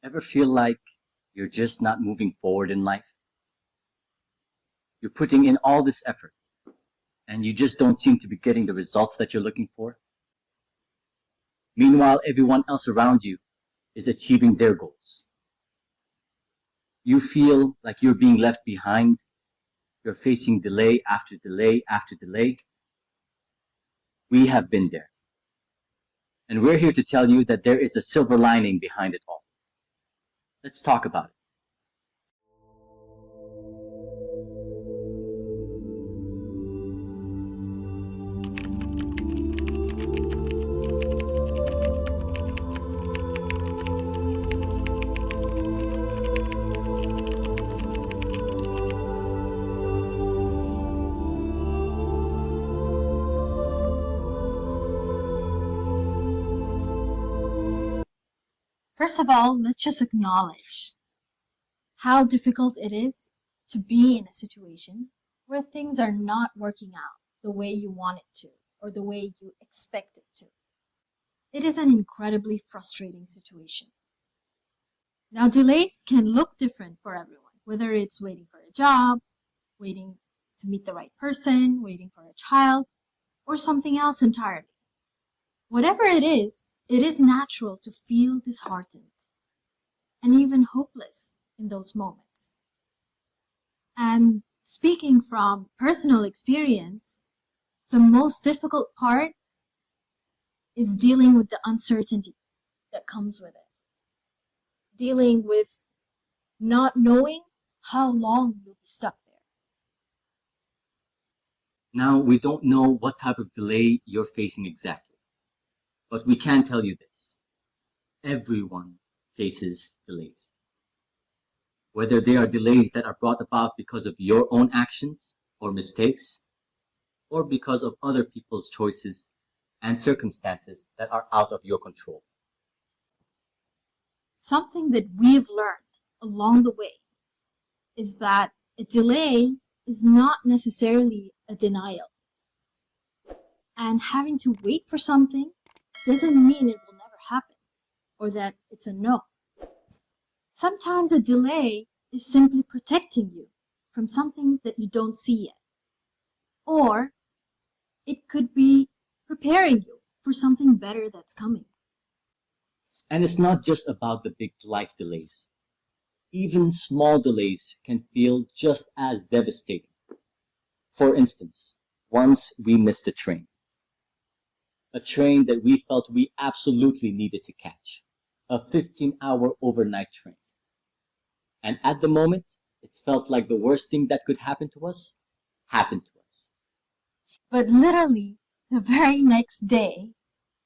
Ever feel like you're just not moving forward in life? You're putting in all this effort, and you just don't seem to be getting the results that you're looking for? Meanwhile, everyone else around you is achieving their goals. You feel like you're being left behind. You're facing delay after delay after delay. We have been there. And we're here to tell you that there is a silver lining behind it all. Let's talk about it. First of all, let's just acknowledge how difficult it is to be in a situation where things are not working out the way you want it to or the way you expect it to. It is an incredibly frustrating situation. Now, delays can look different for everyone, whether it's waiting for a job, waiting to meet the right person, waiting for a child, or something else entirely. Whatever it is natural to feel disheartened and even hopeless in those moments. And speaking from personal experience, the most difficult part is dealing with the uncertainty that comes with it. Dealing with not knowing how long you'll be stuck there. Now, we don't know what type of delay you're facing exactly, but we can tell you this. Everyone faces delays. Whether they are delays that are brought about because of your own actions or mistakes, or because of other people's choices and circumstances that are out of your control. Something that we've learned along the way is that a delay is not necessarily a denial. And having to wait for something doesn't mean it will never happen or that it's a no. Sometimes a delay is simply protecting you from something that you don't see yet. Or it could be preparing you for something better that's coming. And it's not just about the big life delays. Even small delays can feel just as devastating. For instance, once we missed a train that we felt we absolutely needed to catch, a 15-hour overnight train. And at the moment, it felt like the worst thing that could happen to us happened to us. But literally, the very next day,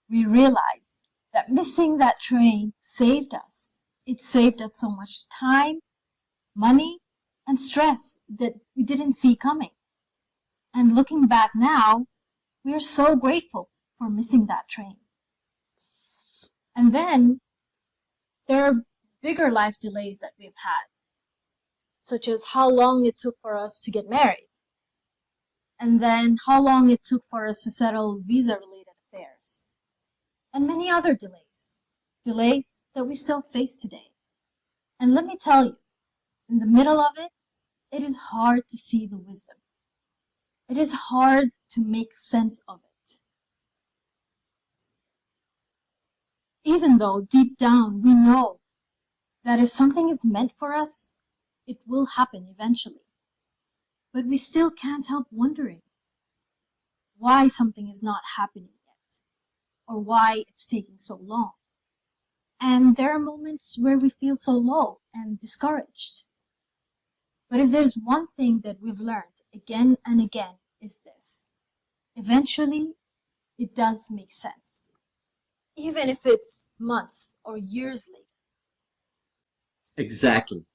we realized that missing that train saved us. It saved us so much time, money, and stress that we didn't see coming. And looking back now, we are so grateful for missing that train. And then there are bigger life delays that we've had, such as how long it took for us to get married, and then how long it took for us to settle visa-related affairs, and many other delays that we still face today. And let me tell you, in the middle of it, it is hard to see the wisdom. It is hard to make sense of it. Even though deep down we know that if something is meant for us, it will happen eventually. But we still can't help wondering why something is not happening yet, or why it's taking so long. And there are moments where we feel so low and discouraged. But if there's one thing that we've learned again and again is this: eventually, it does make sense, even if it's months or years later. Exactly.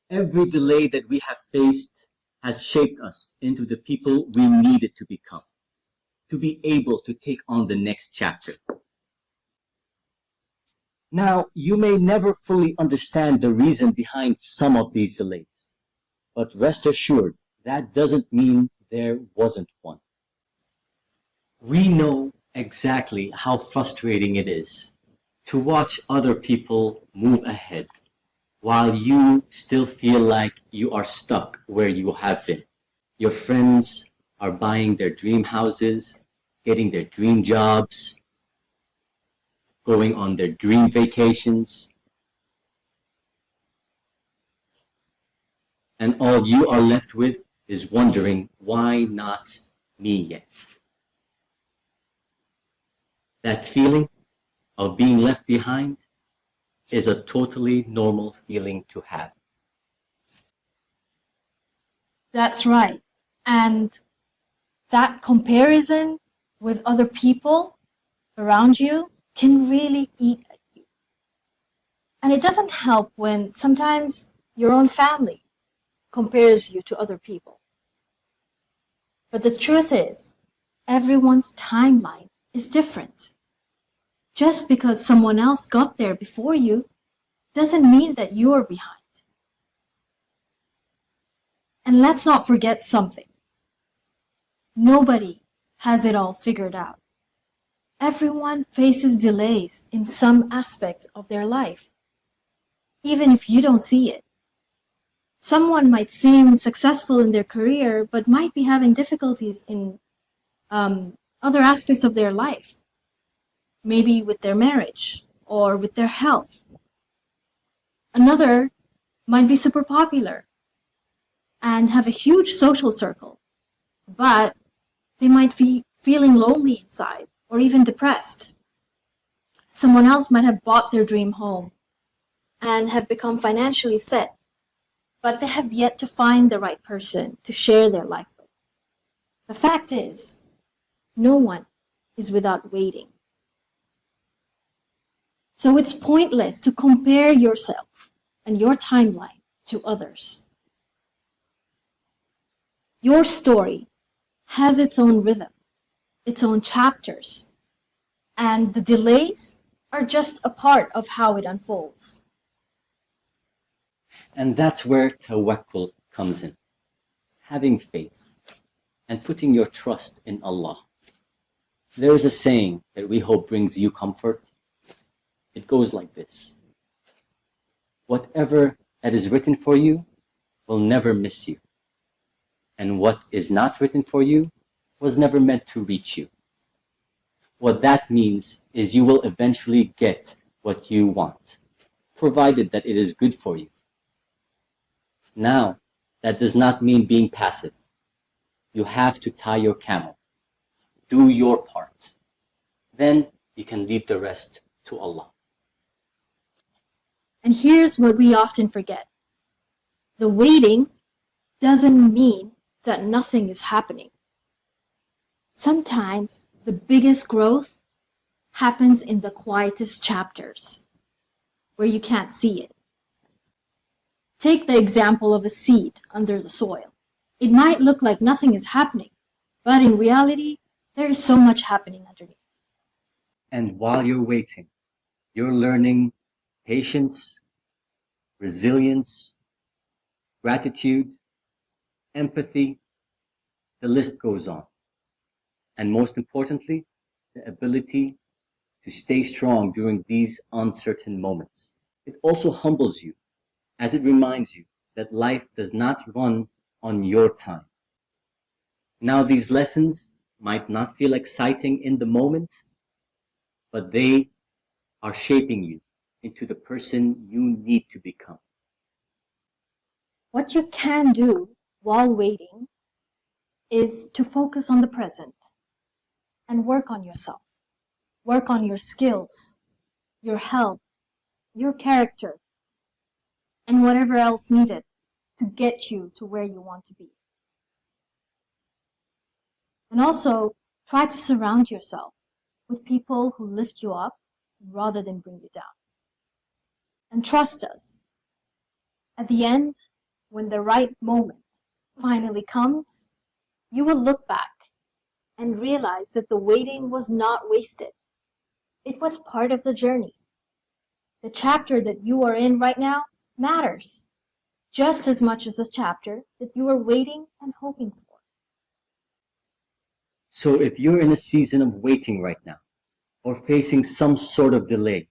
Every delay that we have faced has shaped us into the people we needed to become, to be able to take on the next chapter. Now, you may never fully understand the reason behind some of these delays, but rest assured, that doesn't mean there wasn't one. We know exactly how frustrating it is to watch other people move ahead while you still feel like you are stuck where you have been. Your friends are buying their dream houses, getting their dream jobs, going on their dream vacations, and all you are left with is wondering, why not me yet? That feeling of being left behind is a totally normal feeling to have. That's right. And that comparison with other people around you can really eat at you. And it doesn't help when sometimes your own family compares you to other people. But the truth is, everyone's timeline is different. Just because someone else got there before you doesn't mean that you're behind. And let's not forget something. Nobody has it all figured out. Everyone faces delays in some aspect of their life, even if you don't see it. Someone might seem successful in their career, but might be having difficulties in other aspects of their life, maybe with their marriage or with their health. Another might be super popular and have a huge social circle, but they might be feeling lonely inside or even depressed. Someone else might have bought their dream home and have become financially set, but they have yet to find the right person to share their life with. The fact is, no one is without waiting. So it's pointless to compare yourself and your timeline to others. Your story has its own rhythm, its own chapters, and the delays are just a part of how it unfolds. And that's where tawakkul comes in. Having faith and putting your trust in Allah. There is a saying that we hope brings you comfort. It goes like this: whatever that is written for you will never miss you, and what is not written for you was never meant to reach you. What that means is you will eventually get what you want, provided that it is good for you. Now, that does not mean being passive. You have to tie your camel. Do your part. Then you can leave the rest to Allah. And here's what we often forget. The waiting doesn't mean that nothing is happening. Sometimes the biggest growth happens in the quietest chapters, where you can't see it. Take the example of a seed under the soil. It might look like nothing is happening, but in reality, there is so much happening underneath. And while you're waiting, you're learning patience, resilience, gratitude, empathy. The list goes on. And most importantly, the ability to stay strong during these uncertain moments. It also humbles you, as it reminds you that life does not run on your time. Now, these lessons might not feel exciting in the moment, but they are shaping you into the person you need to become. What you can do while waiting is to focus on the present and work on yourself. Work on your skills, your health, your character, and whatever else needed to get you to where you want to be. And also, try to surround yourself with people who lift you up rather than bring you down. And trust us, at the end, when the right moment finally comes, you will look back and realize that the waiting was not wasted. It was part of the journey. The chapter that you are in right now matters just as much as the chapter that you are waiting and hoping for. So if you're in a season of waiting right now, or facing some sort of delay,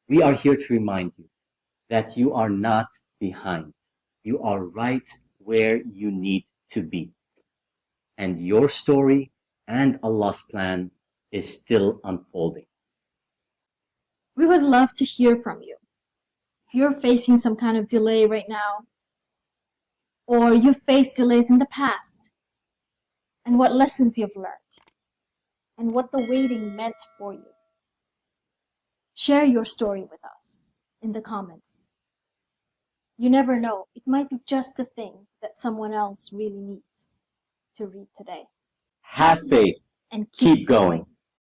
We are here to remind you that you are not behind. You are right where you need to be. And your story and Allah's plan is still unfolding. We would love to hear from you. If you're facing some kind of delay right now, or you've faced delays in the past, and what lessons you've learned, and what the waiting meant for you. Share your story with us in the comments. You never know, it might be just the thing that someone else really needs to read today. Have faith And keep going.